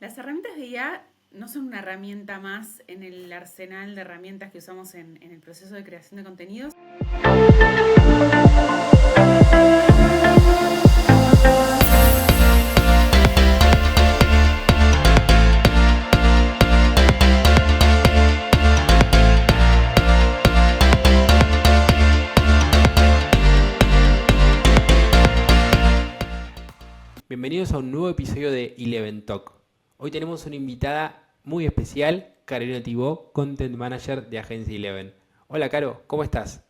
Las herramientas de IA no son una herramienta más en el arsenal de herramientas que usamos en el proceso de creación de contenidos. Bienvenidos a un nuevo episodio de Eleven Talk. Hoy tenemos una invitada muy especial, Carolina Tibó, Content Manager de Agencia Eleven. Hola Caro, ¿cómo estás?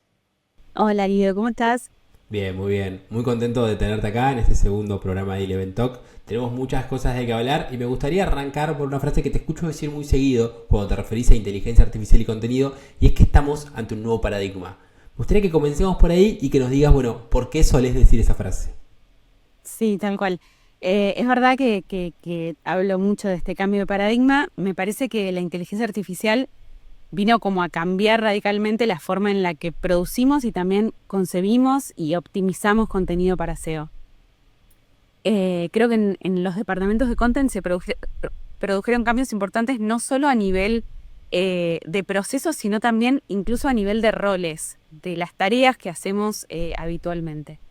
Hola Guido, ¿cómo estás? Bien, muy bien. Muy contento de tenerte acá en este segundo programa de Eleven Talk. Tenemos muchas cosas de que hablar y me gustaría arrancar por una frase que te escucho decir muy seguido cuando te referís a inteligencia artificial y contenido, y es que estamos ante un nuevo paradigma. Me gustaría que comencemos por ahí y que nos digas, bueno, ¿por qué solés decir esa frase? Sí, tal cual. Es verdad que hablo mucho de este cambio de paradigma. Me parece que la inteligencia artificial vino como a cambiar radicalmente la forma en la que producimos y también concebimos y optimizamos contenido para SEO. Creo que en los departamentos de content se produjeron cambios importantes no solo a nivel de procesos, sino también incluso a nivel de roles, de las tareas que hacemos habitualmente.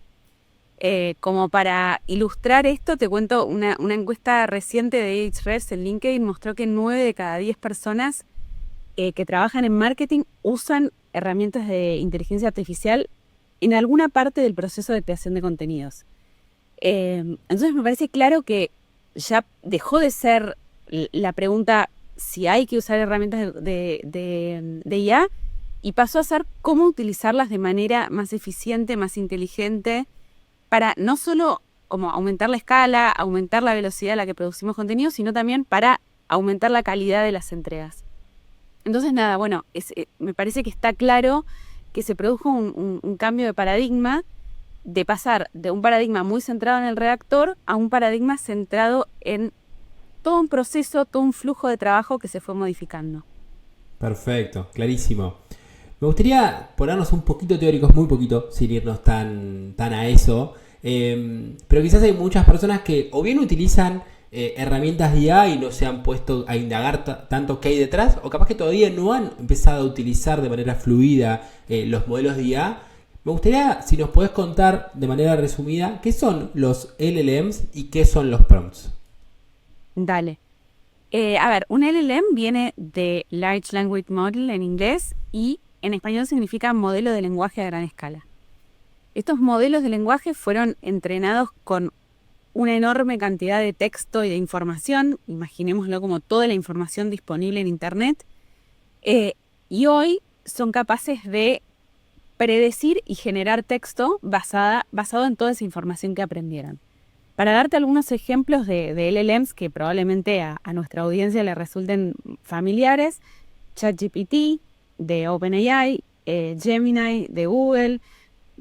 Como para ilustrar esto, te cuento una encuesta reciente de Ahrefs en LinkedIn mostró que 9 de cada 10 personas que trabajan en marketing usan herramientas de inteligencia artificial en alguna parte del proceso de creación de contenidos. Entonces me parece claro que ya dejó de ser la pregunta si hay que usar herramientas de IA y pasó a ser cómo utilizarlas de manera más eficiente, más inteligente, para no solo como aumentar la escala, aumentar la velocidad a la que producimos contenido, sino también para aumentar la calidad de las entregas. Entonces, nada, bueno, me parece que está claro que se produjo un cambio de paradigma, de pasar de un paradigma muy centrado en el redactor a un paradigma centrado en todo un proceso, todo un flujo de trabajo que se fue modificando. Perfecto, clarísimo. Me gustaría ponernos un poquito teóricos, muy poquito, sin irnos tan a eso. Pero quizás hay muchas personas que o bien utilizan herramientas de IA y no se han puesto a indagar tanto qué hay detrás, o capaz que todavía no han empezado a utilizar de manera fluida los modelos de IA. Me gustaría, si nos podés contar de manera resumida, qué son los LLMs y qué son los prompts. Dale. A ver, un LLM viene de Large Language Model en inglés y en español significa modelo de lenguaje a gran escala. Estos modelos de lenguaje fueron entrenados con una enorme cantidad de texto y de información, imaginémoslo como toda la información disponible en Internet, y hoy son capaces de predecir y generar texto basado en toda esa información que aprendieron. Para darte algunos ejemplos de LLMs que probablemente a nuestra audiencia le resulten familiares, ChatGPT de OpenAI, Gemini de Google,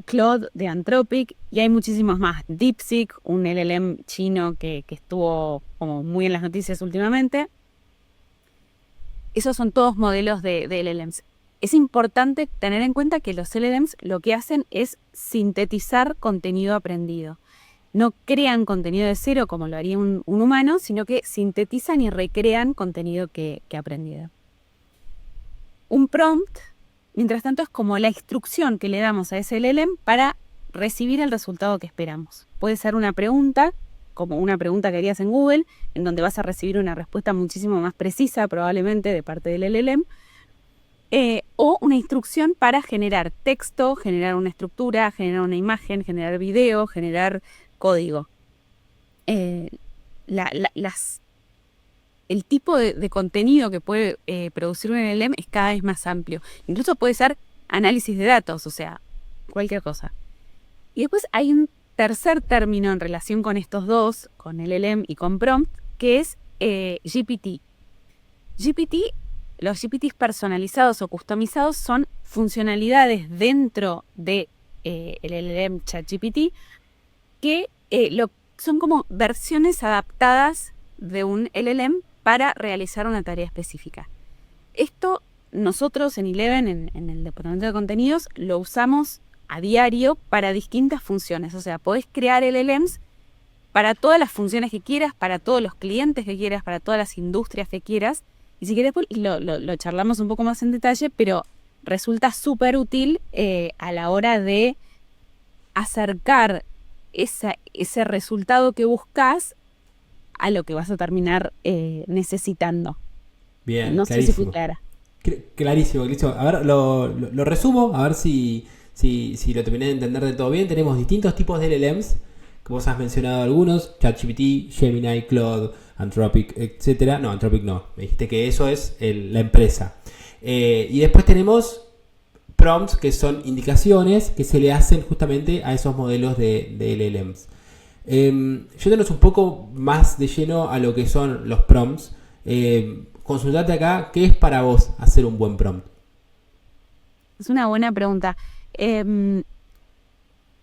Claude de Anthropic, y hay muchísimos más. DeepSeek, un LLM chino que estuvo como muy en las noticias últimamente. Esos son todos modelos de LLMs. Es importante tener en cuenta que los LLMs lo que hacen es sintetizar contenido aprendido. No crean contenido de cero como lo haría un humano, sino que sintetizan y recrean contenido que aprendieron. Un prompt, mientras tanto, es como la instrucción que le damos a ese LLM para recibir el resultado que esperamos. Puede ser una pregunta, como una pregunta que harías en Google, en donde vas a recibir una respuesta muchísimo más precisa, probablemente, de parte del LLM, o una instrucción para generar texto, generar una estructura, generar una imagen, generar video, generar código. El tipo de contenido que puede producir un LLM es cada vez más amplio. Incluso puede ser análisis de datos, o sea, cualquier cosa. Y después hay un tercer término en relación con estos dos, con LLM y con prompt, que es GPT. Los GPTs personalizados o customizados son funcionalidades dentro de el LLM ChatGPT que son como versiones adaptadas de un LLM para realizar una tarea específica. Esto nosotros en Eleven, en el departamento de contenidos, lo usamos a diario para distintas funciones. O sea, podés crear LLMs para todas las funciones que quieras, para todos los clientes que quieras, para todas las industrias que quieras. Y si quieres, lo charlamos un poco más en detalle, pero resulta súper útil a la hora de acercar ese resultado que buscas a lo que vas a terminar necesitando. Bien, No sé si fui clarísimo. clara. Clarísimo, clarísimo. A ver, lo resumo, a ver si lo terminé de entender de todo bien. Tenemos distintos tipos de LLMs, que vos has mencionado algunos: ChatGPT, Gemini, Claude, Anthropic, etcétera. No, Anthropic no. Me dijiste que eso es la empresa. Y después tenemos prompts, que son indicaciones que se le hacen justamente a esos modelos de LLMs. Yéndonos un poco más de lleno a lo que son los prompts, consultate acá, ¿qué es para vos hacer un buen prompt? Es una buena pregunta.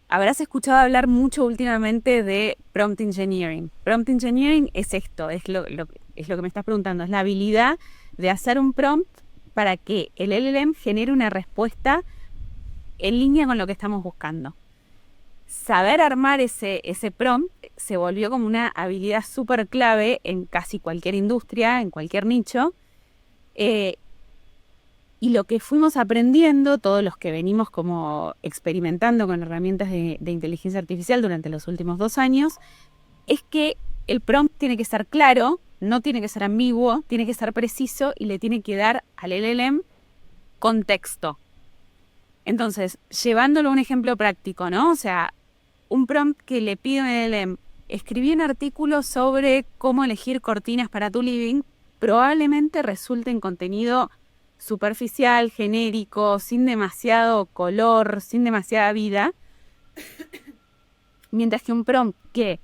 Habrás escuchado hablar mucho últimamente de prompt engineering. Prompt engineering es esto, es lo que me estás preguntando, es la habilidad de hacer un prompt para que el LLM genere una respuesta en línea con lo que estamos buscando. Saber armar ese prompt se volvió como una habilidad súper clave en casi cualquier industria, en cualquier nicho. Y lo que fuimos aprendiendo, todos los que venimos como experimentando con herramientas de inteligencia artificial durante los últimos 2 años, es que el prompt tiene que ser claro, no tiene que ser ambiguo, tiene que ser preciso y le tiene que dar al LLM contexto. Entonces, llevándolo a un ejemplo práctico, ¿no? O sea, un prompt que le pido al LLM, escribí un artículo sobre cómo elegir cortinas para tu living, probablemente resulte en contenido superficial, genérico, sin demasiado color, sin demasiada vida, mientras que un prompt que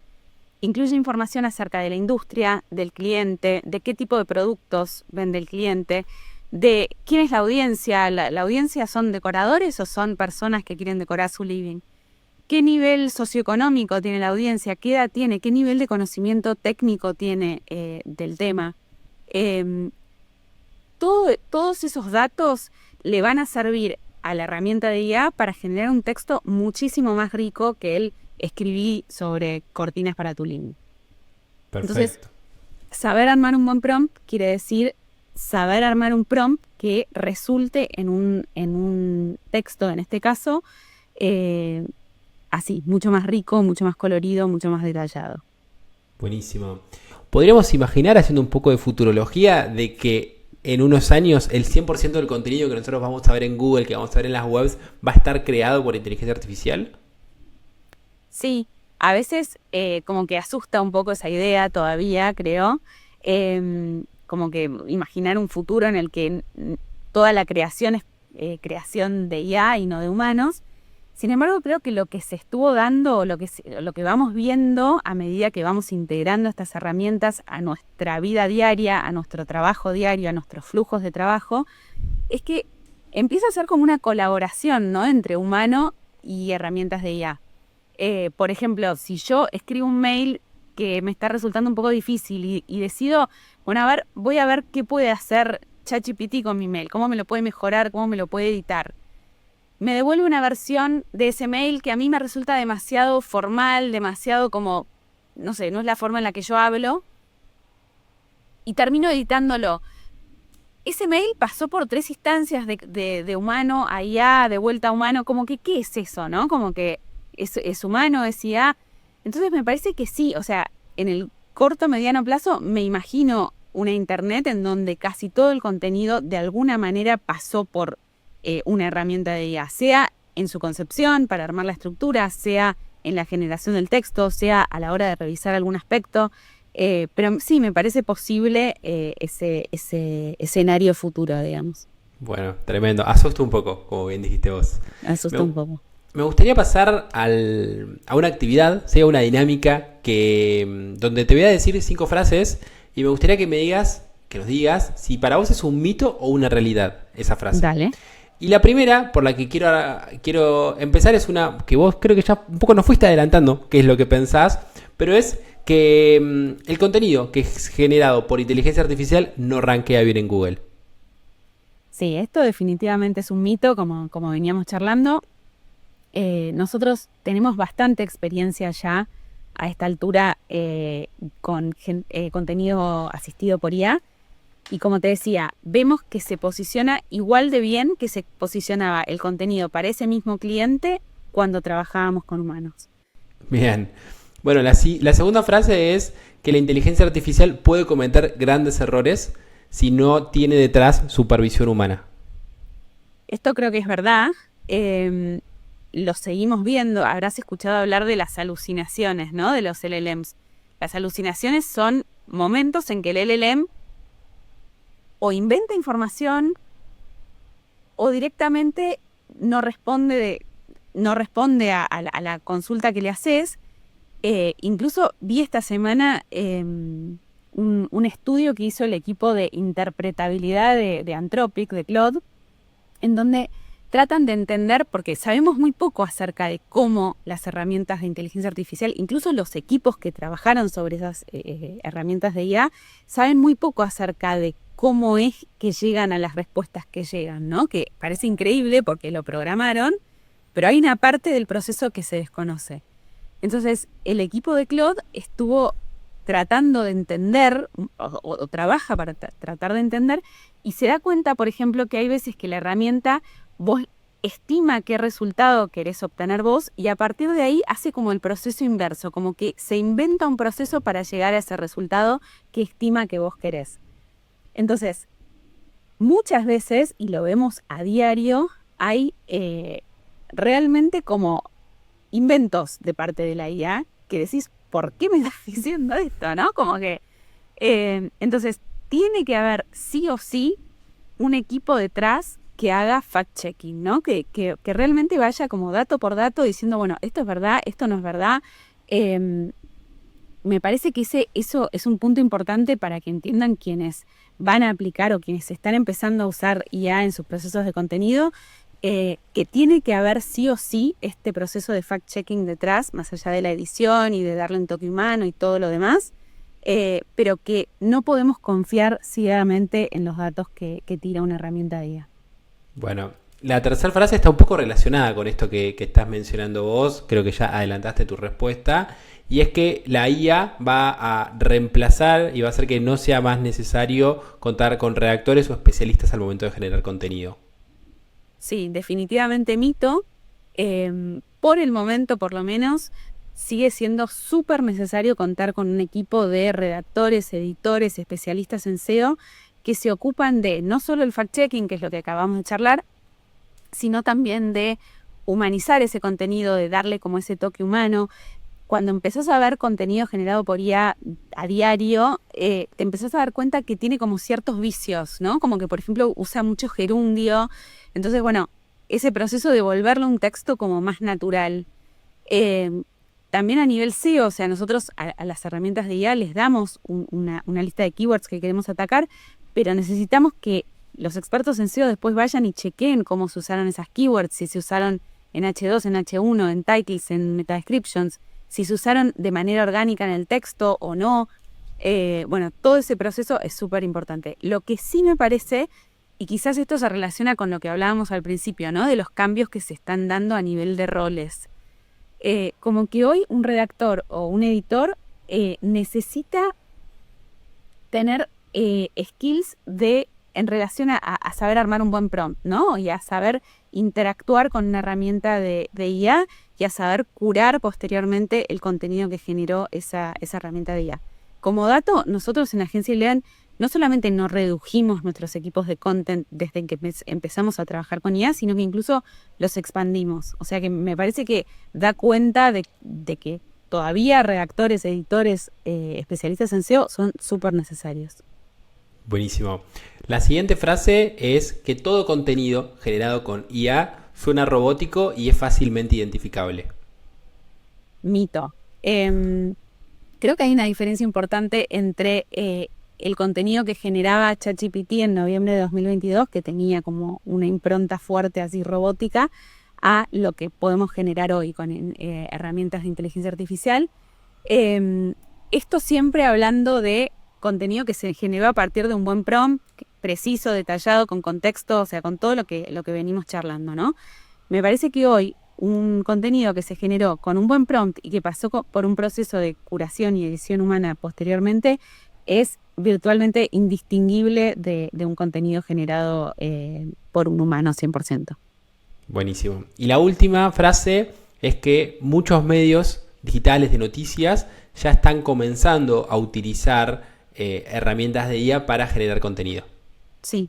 incluye información acerca de la industria, del cliente, de qué tipo de productos vende el cliente, de quién es la audiencia. ¿La audiencia son decoradores o son personas que quieren decorar su living? ¿Qué nivel socioeconómico tiene la audiencia? ¿Qué edad tiene? ¿Qué nivel de conocimiento técnico tiene del tema? Todos esos datos le van a servir a la herramienta de IA para generar un texto muchísimo más rico que el escribí sobre cortinas para tu living. Perfecto. Entonces, saber armar un buen prompt quiere decir saber armar un prompt que resulte en un texto, en este caso, así, mucho más rico, mucho más colorido, mucho más detallado. Buenísimo. ¿Podríamos imaginar, haciendo un poco de futurología, de que en unos años el 100% del contenido que nosotros vamos a ver en Google, que vamos a ver en las webs, va a estar creado por inteligencia artificial? Sí, a veces como que asusta un poco esa idea todavía, creo. Como que imaginar un futuro en el que toda la creación es creación de IA y no de humanos. Sin embargo, creo que lo que se estuvo dando, o lo que vamos viendo a medida que vamos integrando estas herramientas a nuestra vida diaria, a nuestro trabajo diario, a nuestros flujos de trabajo, es que empieza a ser como una colaboración, ¿no?, entre humano y herramientas de IA. Por ejemplo, si yo escribo un mail que me está resultando un poco difícil y decido, bueno, a ver, voy a ver qué puede hacer ChatGPT con mi mail, cómo me lo puede mejorar, cómo me lo puede editar. Me devuelve una versión de ese mail que a mí me resulta demasiado formal, demasiado como, no sé, no es la forma en la que yo hablo, y termino editándolo. Ese mail pasó por 3 instancias de humano a IA, de vuelta a humano, como que, ¿qué es eso, no? Como que es humano, es IA. Entonces me parece que sí, o sea, en el corto, mediano plazo me imagino una internet en donde casi todo el contenido de alguna manera pasó por una herramienta de IA, sea en su concepción para armar la estructura, sea en la generación del texto, sea a la hora de revisar algún aspecto. Pero sí, me parece posible ese escenario futuro, digamos. Bueno, tremendo. Asusta un poco, como bien dijiste vos. Asusta un poco. Me gustaría pasar a una actividad, sea una dinámica donde te voy a decir 5 frases y me gustaría que nos digas si para vos es un mito o una realidad esa frase. Dale. Y la primera, por la que quiero empezar, es una que vos creo que ya un poco nos fuiste adelantando, qué es lo que pensás, pero es que el contenido que es generado por inteligencia artificial no rankea bien en Google. Sí, esto definitivamente es un mito, como veníamos charlando. Nosotros tenemos bastante experiencia ya a esta altura con contenido asistido por IA. Y como te decía, vemos que se posiciona igual de bien que se posicionaba el contenido para ese mismo cliente cuando trabajábamos con humanos. Bien. Bueno, la segunda frase es que la inteligencia artificial puede cometer grandes errores si no tiene detrás supervisión humana. Esto creo que es verdad. Lo seguimos viendo. Habrás escuchado hablar de las alucinaciones, ¿no? De los LLMs. Las alucinaciones son momentos en que el LLM o inventa información o directamente no responde a la consulta que le haces. Incluso vi esta semana un estudio que hizo el equipo de interpretabilidad de Anthropic, de Claude, en donde tratan de entender, porque sabemos muy poco acerca de cómo las herramientas de inteligencia artificial, incluso los equipos que trabajaron sobre esas herramientas de IA, saben muy poco acerca de cómo es que llegan a las respuestas que llegan, ¿no? Que parece increíble porque lo programaron, pero hay una parte del proceso que se desconoce. Entonces, el equipo de Claude estuvo tratando de entender, o trabaja para tratar de entender, y se da cuenta, por ejemplo, que hay veces que la herramienta vos estima qué resultado querés obtener vos, y a partir de ahí hace como el proceso inverso, como que se inventa un proceso para llegar a ese resultado que estima que vos querés. Entonces, muchas veces, y lo vemos a diario, hay realmente como inventos de parte de la IA que decís, ¿por qué me estás diciendo esto? ¿No? Como que, entonces, tiene que haber sí o sí un equipo detrás que haga fact-checking, ¿no? Que realmente vaya como dato por dato diciendo, bueno, esto es verdad, esto no es verdad. Me parece que eso es un punto importante para que entiendan quienes van a aplicar o quienes están empezando a usar IA en sus procesos de contenido, que tiene que haber sí o sí este proceso de fact-checking detrás, más allá de la edición y de darle un toque humano y todo lo demás, pero que no podemos confiar ciegamente en los datos que tira una herramienta de IA. Bueno, la tercera frase está un poco relacionada con esto que estás mencionando vos, creo que ya adelantaste tu respuesta, y es que la IA va a reemplazar y va a hacer que no sea más necesario contar con redactores o especialistas al momento de generar contenido. Sí, definitivamente mito. Por el momento, por lo menos, sigue siendo súper necesario contar con un equipo de redactores, editores, especialistas en SEO que se ocupan de no solo el fact-checking, que es lo que acabamos de charlar, sino también de humanizar ese contenido, de darle como ese toque humano. Cuando empezás a ver contenido generado por IA a diario, te empezás a dar cuenta que tiene como ciertos vicios, ¿no? Como que, por ejemplo, usa mucho gerundio. Entonces, bueno, ese proceso de volverlo un texto como más natural. También a nivel SEO, o sea, nosotros a las herramientas de IA les damos una lista de keywords que queremos atacar, pero necesitamos que los expertos en SEO después vayan y chequeen cómo se usaron esas keywords, si se usaron en H2, en H1, en titles, en meta descriptions, si se usaron de manera orgánica en el texto o no. Bueno, todo ese proceso es súper importante. Lo que sí me parece, y quizás esto se relaciona con lo que hablábamos al principio, ¿no? De los cambios que se están dando a nivel de roles. Como que hoy un redactor o un editor necesita tener skills en relación a saber armar un buen prompt, ¿no? Y a saber interactuar con una herramienta de IA y a saber curar posteriormente el contenido que generó esa herramienta de IA. Como dato, nosotros en Agencia Ilean no solamente no redujimos nuestros equipos de content desde que empezamos a trabajar con IA, sino que incluso los expandimos. O sea que me parece que da cuenta de que todavía redactores, editores, especialistas en SEO son súper necesarios. Buenísimo. La siguiente frase es que todo contenido generado con IA suena robótico y es fácilmente identificable. Mito. Creo que hay una diferencia importante entre el contenido que generaba ChatGPT en noviembre de 2022, que tenía como una impronta fuerte así robótica, a lo que podemos generar hoy con herramientas de inteligencia artificial. Esto siempre hablando de contenido que se generó a partir de un buen prompt, preciso, detallado, con contexto, o sea, con todo lo que venimos charlando, ¿no? Me parece que hoy un contenido que se generó con un buen prompt y que pasó por un proceso de curación y edición humana posteriormente es virtualmente indistinguible de un contenido generado por un humano 100%. Buenísimo. Y la última frase es que muchos medios digitales de noticias ya están comenzando a utilizar herramientas de IA para generar contenido. Sí,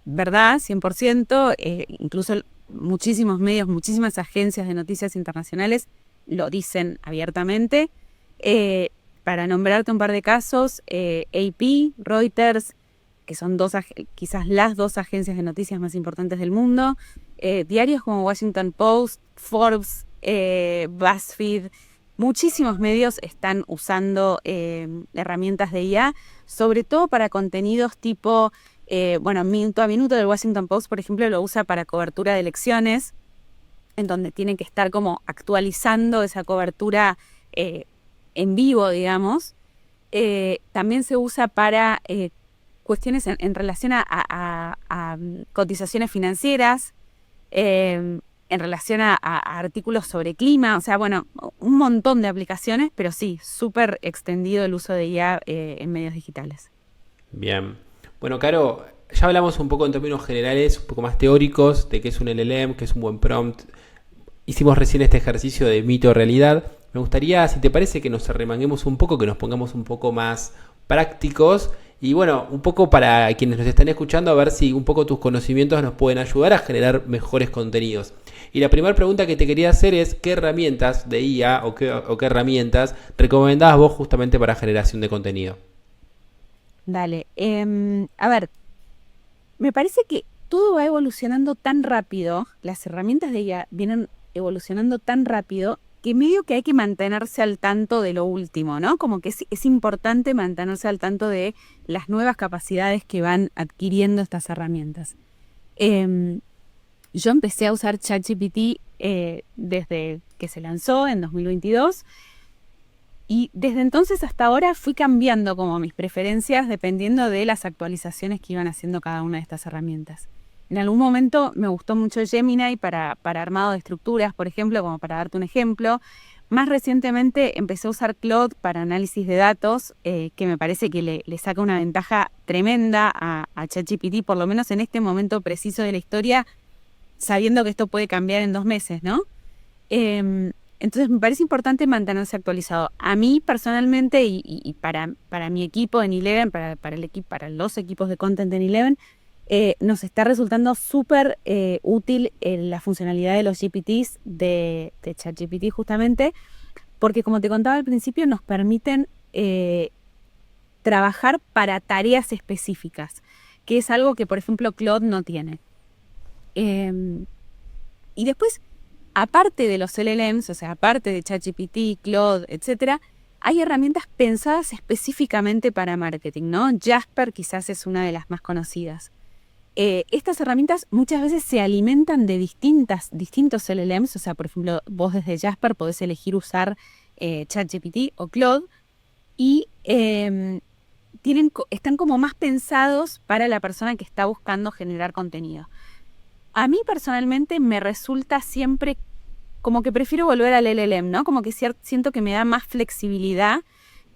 verdad, 100%. Incluso muchísimos medios, muchísimas agencias de noticias internacionales lo dicen abiertamente. Para nombrarte un par de casos, AP, Reuters, que son quizás las dos agencias de noticias más importantes del mundo, diarios como Washington Post, Forbes, BuzzFeed, muchísimos medios están usando herramientas de IA, sobre todo para contenidos tipo, minuto a minuto del Washington Post, por ejemplo, lo usa para cobertura de elecciones, en donde tienen que estar como actualizando esa cobertura en vivo, digamos. También se usa para cuestiones en relación a cotizaciones financieras, en relación a artículos sobre clima, o sea, un montón de aplicaciones, pero sí, súper extendido el uso de IA en medios digitales. Bien. Bueno, Caro, ya hablamos un poco en términos generales, un poco más teóricos, de qué es un LLM, qué es un buen prompt. Hicimos recién este ejercicio de mito o realidad. Me gustaría, si te parece, que nos arremanguemos un poco, que nos pongamos un poco más prácticos y un poco para quienes nos están escuchando, a ver si un poco tus conocimientos nos pueden ayudar a generar mejores contenidos. Y la primera pregunta que te quería hacer es, ¿qué herramientas de IA o qué herramientas recomendás vos justamente para generación de contenido? Dale. A ver, me parece que todo va evolucionando tan rápido, las herramientas de IA vienen evolucionando tan rápido, que medio que hay que mantenerse al tanto de lo último, ¿no? Como que es importante mantenerse al tanto de las nuevas capacidades que van adquiriendo estas herramientas. Yo empecé a usar ChatGPT desde que se lanzó en 2022 y desde entonces hasta ahora fui cambiando como mis preferencias dependiendo de las actualizaciones que iban haciendo cada una de estas herramientas. En algún momento me gustó mucho Gemini para armado de estructuras, por ejemplo, como para darte un ejemplo. Más recientemente empecé a usar Claude para análisis de datos, que me parece que le saca una ventaja tremenda a ChatGPT, por lo menos en este momento preciso de la historia, sabiendo que esto puede cambiar en 2 meses, ¿no? Entonces me parece importante mantenerse actualizado. A mí personalmente y para mi equipo en Eleven, para los equipos de content en Eleven, nos está resultando súper útil la funcionalidad de los GPTs de ChatGPT justamente, porque como te contaba al principio, nos permiten trabajar para tareas específicas, que es algo que, por ejemplo, Claude no tiene. Y después, aparte de los LLMs, o sea, aparte de ChatGPT, Claude, etcétera, hay herramientas pensadas específicamente para marketing, ¿no? Jasper quizás es una de las más conocidas. Estas herramientas muchas veces se alimentan de distintos LLMs, o sea, por ejemplo, vos desde Jasper podés elegir usar ChatGPT o Claude y están como más pensados para la persona que está buscando generar contenido. A mí personalmente me resulta siempre como que prefiero volver al LLM, ¿no? Como que siento que me da más flexibilidad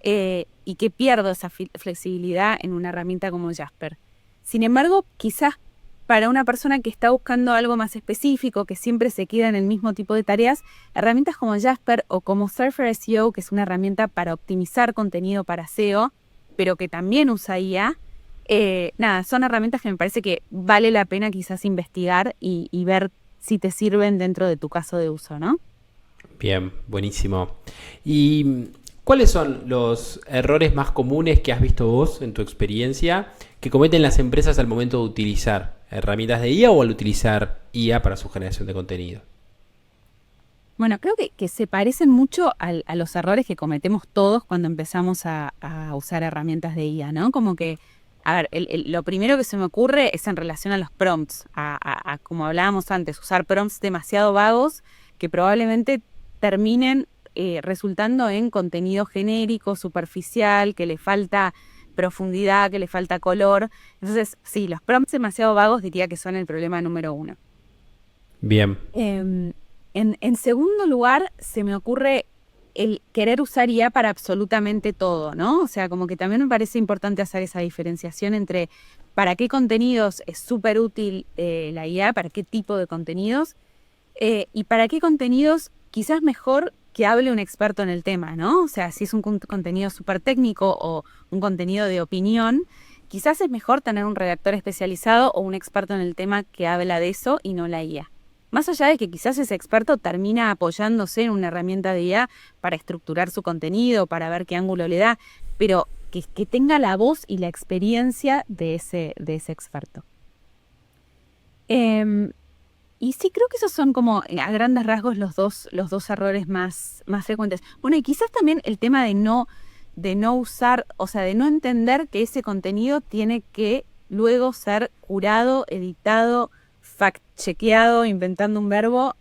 y que pierdo esa flexibilidad en una herramienta como Jasper. Sin embargo, quizás para una persona que está buscando algo más específico, que siempre se queda en el mismo tipo de tareas, herramientas como Jasper o como Surfer SEO, que es una herramienta para optimizar contenido para SEO, pero que también usa IA, son herramientas que me parece que vale la pena quizás investigar y ver si te sirven dentro de tu caso de uso, ¿no? Bien, buenísimo. ¿Y cuáles son los errores más comunes que has visto vos en tu experiencia que cometen las empresas al momento de utilizar herramientas de IA o al utilizar IA para su generación de contenido? Bueno, creo que se parecen mucho a los errores que cometemos todos cuando empezamos a usar herramientas de IA, ¿no? Como que, a ver, lo primero que se me ocurre es en relación a los prompts, como hablábamos antes, usar prompts demasiado vagos que probablemente terminen resultando en contenido genérico, superficial, que le falta profundidad, que le falta color. Entonces, sí, los prompts demasiado vagos diría que son el problema número 1. Bien. En segundo lugar, se me ocurre el querer usar IA para absolutamente todo, ¿no? O sea, como que también me parece importante hacer esa diferenciación entre para qué contenidos es súper útil la IA, para qué tipo de contenidos, y para qué contenidos quizás mejor que hable un experto en el tema, ¿no? O sea, si es un contenido súper técnico o un contenido de opinión, quizás es mejor tener un redactor especializado o un experto en el tema que habla de eso y no la IA. Más allá de que quizás ese experto termina apoyándose en una herramienta de IA para estructurar su contenido, para ver qué ángulo le da, pero que tenga la voz y la experiencia de ese experto. Y sí, creo que esos son como a grandes rasgos los dos errores más frecuentes. Bueno, y quizás también el tema de no usar, o sea, de no entender que ese contenido tiene que luego ser curado, editado, fact-chequeado, inventando un verbo,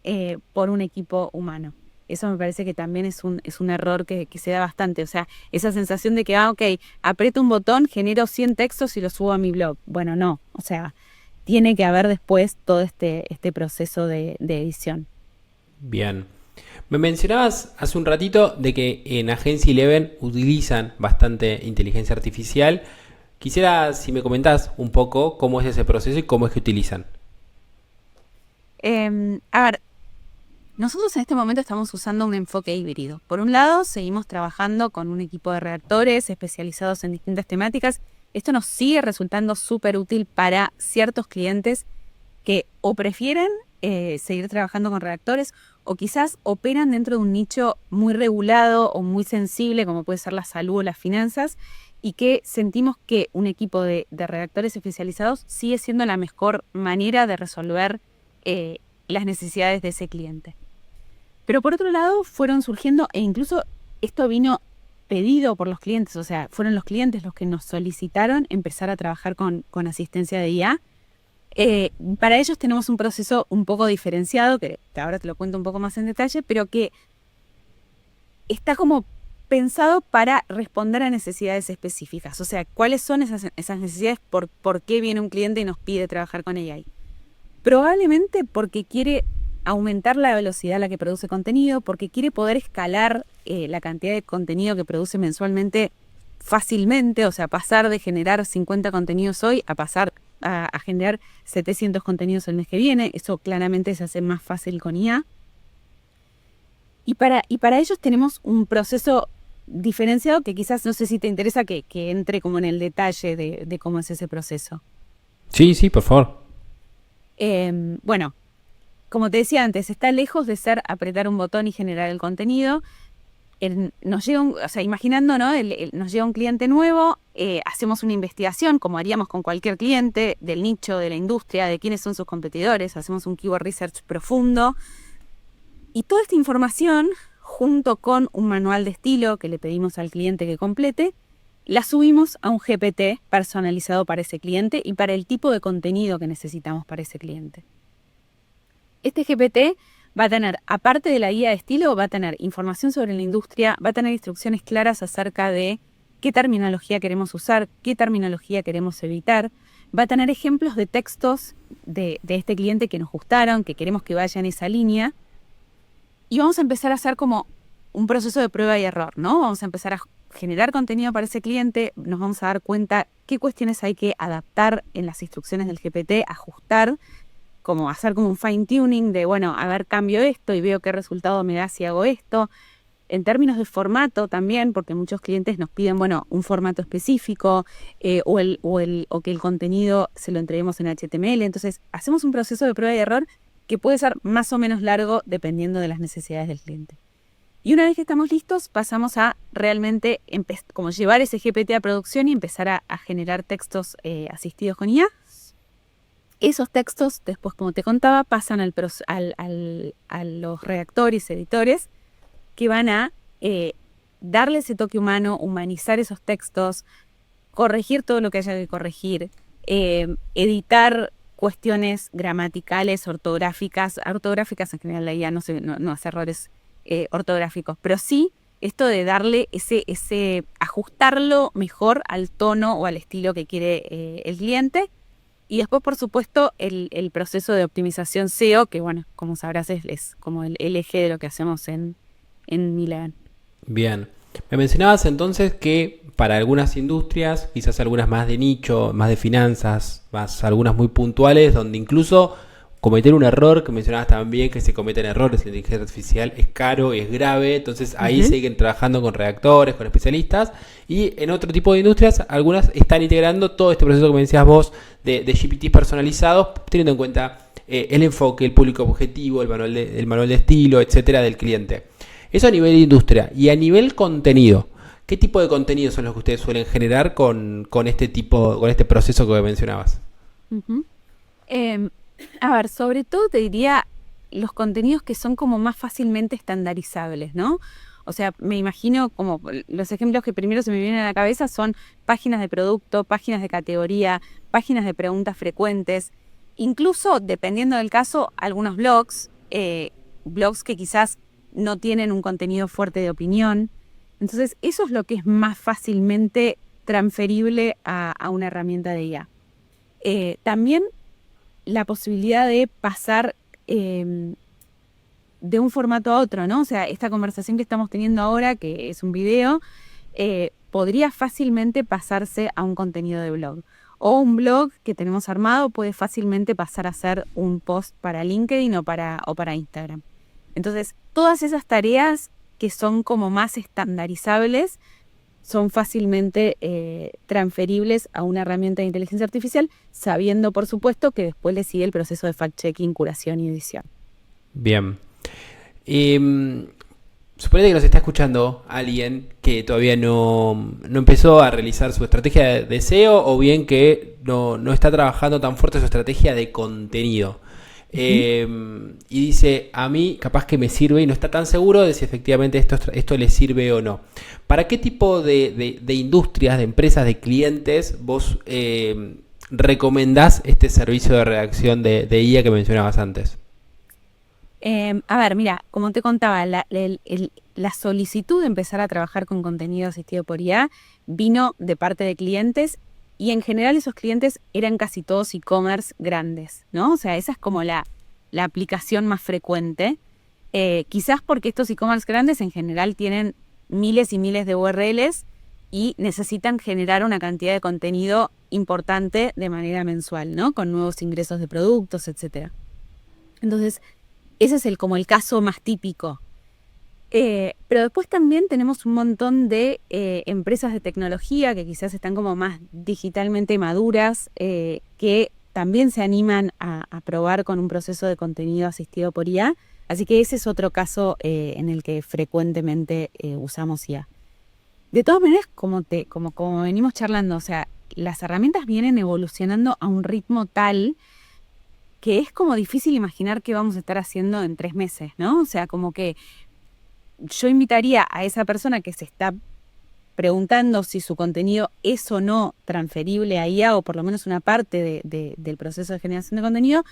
por un equipo humano. Eso me parece que también es un error que se da bastante. O sea, esa sensación de que, ok, aprieto un botón, genero 100 textos y los subo a mi blog. Bueno, no. O sea, tiene que haber después todo este proceso de edición. Bien. Me mencionabas hace un ratito de que en Agencia Eleven utilizan bastante inteligencia artificial. Quisiera si me comentás un poco cómo es ese proceso y cómo es que utilizan. A ver, nosotros en este momento estamos usando un enfoque híbrido. Por un lado, seguimos trabajando con un equipo de redactores especializados en distintas temáticas. Esto nos sigue resultando súper útil para ciertos clientes que o prefieren seguir trabajando con redactores o quizás operan dentro de un nicho muy regulado o muy sensible, como puede ser la salud o las finanzas, y que sentimos que un equipo de redactores especializados sigue siendo la mejor manera de resolver las necesidades de ese cliente. Pero por otro lado fueron surgiendo, e incluso esto vino pedido por los clientes, o sea, fueron los clientes los que nos solicitaron empezar a trabajar con asistencia de IA. Para ellos tenemos un proceso un poco diferenciado, que ahora te lo cuento un poco más en detalle, pero que está como pensado para responder a necesidades específicas. O sea, ¿cuáles son esas necesidades? ¿Por qué viene un cliente y nos pide trabajar con AI? Probablemente porque quiere aumentar la velocidad a la que produce contenido, porque quiere poder escalar la cantidad de contenido que produce mensualmente fácilmente, o sea, pasar de generar 50 contenidos hoy a pasar a generar 700 contenidos el mes que viene. Eso claramente se hace más fácil con IA. Y para ellos tenemos un proceso diferenciado que quizás, no sé si te interesa que entre como en el detalle de cómo es ese proceso. Sí, por favor. Bueno, como te decía antes, está lejos de ser apretar un botón y generar el contenido. Nos llega imaginando, ¿no? Nos llega un cliente nuevo, hacemos una investigación, como haríamos con cualquier cliente, del nicho, de la industria, de quiénes son sus competidores, hacemos un keyword research profundo. Y toda esta información, junto con un manual de estilo que le pedimos al cliente que complete, la subimos a un GPT personalizado para ese cliente y para el tipo de contenido que necesitamos para ese cliente. Este GPT va a tener, aparte de la guía de estilo, va a tener información sobre la industria, va a tener instrucciones claras acerca de qué terminología queremos usar, qué terminología queremos evitar, va a tener ejemplos de textos de este cliente que nos gustaron, que queremos que vaya en esa línea, y vamos a empezar a hacer como un proceso de prueba y error, ¿no? Vamos a empezar a generar contenido para ese cliente, nos vamos a dar cuenta qué cuestiones hay que adaptar en las instrucciones del GPT, ajustar, como hacer como un fine tuning de, bueno, a ver, cambio esto y veo qué resultado me da si hago esto. En términos de formato también, porque muchos clientes nos piden, bueno, un formato específico o que el contenido se lo entreguemos en HTML. Entonces, hacemos un proceso de prueba y error que puede ser más o menos largo dependiendo de las necesidades del cliente. Y una vez que estamos listos, pasamos a realmente como llevar ese GPT a producción y empezar a generar textos asistidos con IA. Esos textos, después, como te contaba, pasan a los redactores, editores, que van a darle ese toque humano, humanizar esos textos, corregir todo lo que haya que corregir, editar cuestiones gramaticales, ortográficas en general la IA no hace errores ortográficos, pero sí esto de darle ese ajustarlo mejor al tono o al estilo que quiere el cliente. Y después, por supuesto, el proceso de optimización SEO, que bueno, como sabrás, es como el eje de lo que hacemos en Eleven. Bien. Me mencionabas entonces que para algunas industrias, quizás algunas más de nicho, más de finanzas, más algunas muy puntuales, donde incluso cometer un error, que mencionabas también que se cometen errores en inteligencia artificial, es caro, es grave, entonces ahí siguen trabajando con redactores, con especialistas, y en otro tipo de industrias, algunas están integrando todo este proceso que me decías vos de GPTs personalizados, teniendo en cuenta el enfoque, el público objetivo, el manual de estilo, etcétera, del cliente. Eso a nivel de industria. Y a nivel contenido, ¿qué tipo de contenidos son los que ustedes suelen generar con este proceso que mencionabas? Uh-huh. A ver, sobre todo te diría los contenidos que son como más fácilmente estandarizables, ¿no? O sea, me imagino como los ejemplos que primero se me vienen a la cabeza son páginas de producto, páginas de categoría, páginas de preguntas frecuentes, incluso, dependiendo del caso, algunos blogs que quizás no tienen un contenido fuerte de opinión. Entonces, eso es lo que es más fácilmente transferible a una herramienta de IA. También la posibilidad de pasar de un formato a otro, ¿no? O sea, esta conversación que estamos teniendo ahora, que es un video, podría fácilmente pasarse a un contenido de blog. O un blog que tenemos armado puede fácilmente pasar a ser un post para LinkedIn o para Instagram. Entonces, todas esas tareas que son como más estandarizables son fácilmente transferibles a una herramienta de inteligencia artificial, sabiendo, por supuesto, que después le sigue el proceso de fact-checking, curación y edición. Bien. Suponete que nos está escuchando alguien que todavía no empezó a realizar su estrategia de SEO, o bien que no está trabajando tan fuerte su estrategia de contenido. Y dice, a mí capaz que me sirve, y no está tan seguro de si efectivamente esto le sirve o no. ¿Para qué tipo de industrias, de empresas, de clientes vos recomendás este servicio de redacción de IA que mencionabas antes? A ver, mira, como te contaba, la solicitud de empezar a trabajar con contenido asistido por IA vino de parte de clientes. Y en general esos clientes eran casi todos e-commerce grandes, ¿no? O sea, esa es como la aplicación más frecuente. Quizás porque estos e-commerce grandes en general tienen miles y miles de URLs y necesitan generar una cantidad de contenido importante de manera mensual, ¿no? Con nuevos ingresos de productos, etc. Entonces, ese es como el caso más típico. Pero después también tenemos un montón de empresas de tecnología que quizás están como más digitalmente maduras, que también se animan a probar con un proceso de contenido asistido por IA. Así que ese es otro caso en el que frecuentemente usamos IA. De todas maneras, como venimos charlando, o sea, las herramientas vienen evolucionando a un ritmo tal que es como difícil imaginar qué vamos a estar haciendo en 3 meses, ¿no? O sea, como que yo invitaría a esa persona que se está preguntando si su contenido es o no transferible a IA, o por lo menos una parte del proceso de generación de contenido,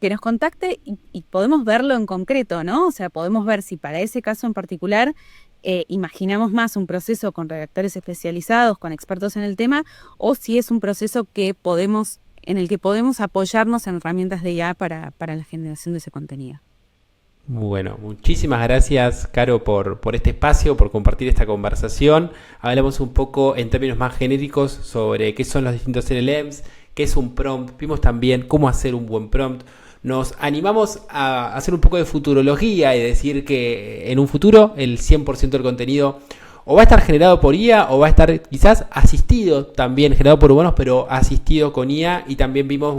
que nos contacte y podemos verlo en concreto, ¿no? O sea, podemos ver si para ese caso en particular imaginamos más un proceso con redactores especializados, con expertos en el tema, o si es un proceso en el que podemos apoyarnos en herramientas de IA para la generación de ese contenido. Bueno, muchísimas gracias, Caro, por este espacio, por compartir esta conversación. Hablamos un poco en términos más genéricos sobre qué son los distintos LLMs, qué es un prompt, vimos también cómo hacer un buen prompt. Nos animamos a hacer un poco de futurología y decir que en un futuro el 100% del contenido o va a estar generado por IA o va a estar quizás asistido también, generado por humanos, pero asistido con IA. Y también vimos,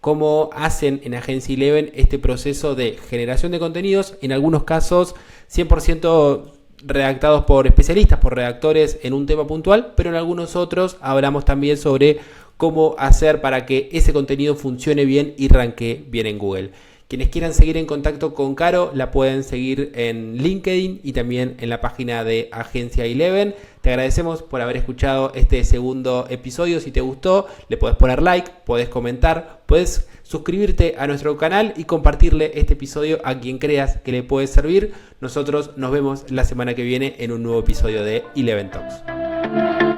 cómo hacen en Agencia Eleven este proceso de generación de contenidos, en algunos casos 100% redactados por especialistas, por redactores en un tema puntual, pero en algunos otros hablamos también sobre cómo hacer para que ese contenido funcione bien y ranke bien en Google. Quienes quieran seguir en contacto con Caro la pueden seguir en LinkedIn y también en la página de Agencia Eleven. Te agradecemos por haber escuchado este segundo episodio. Si te gustó, le podés poner like, podés comentar, podés suscribirte a nuestro canal y compartirle este episodio a quien creas que le puede servir. Nosotros nos vemos la semana que viene en un nuevo episodio de Eleven Talks.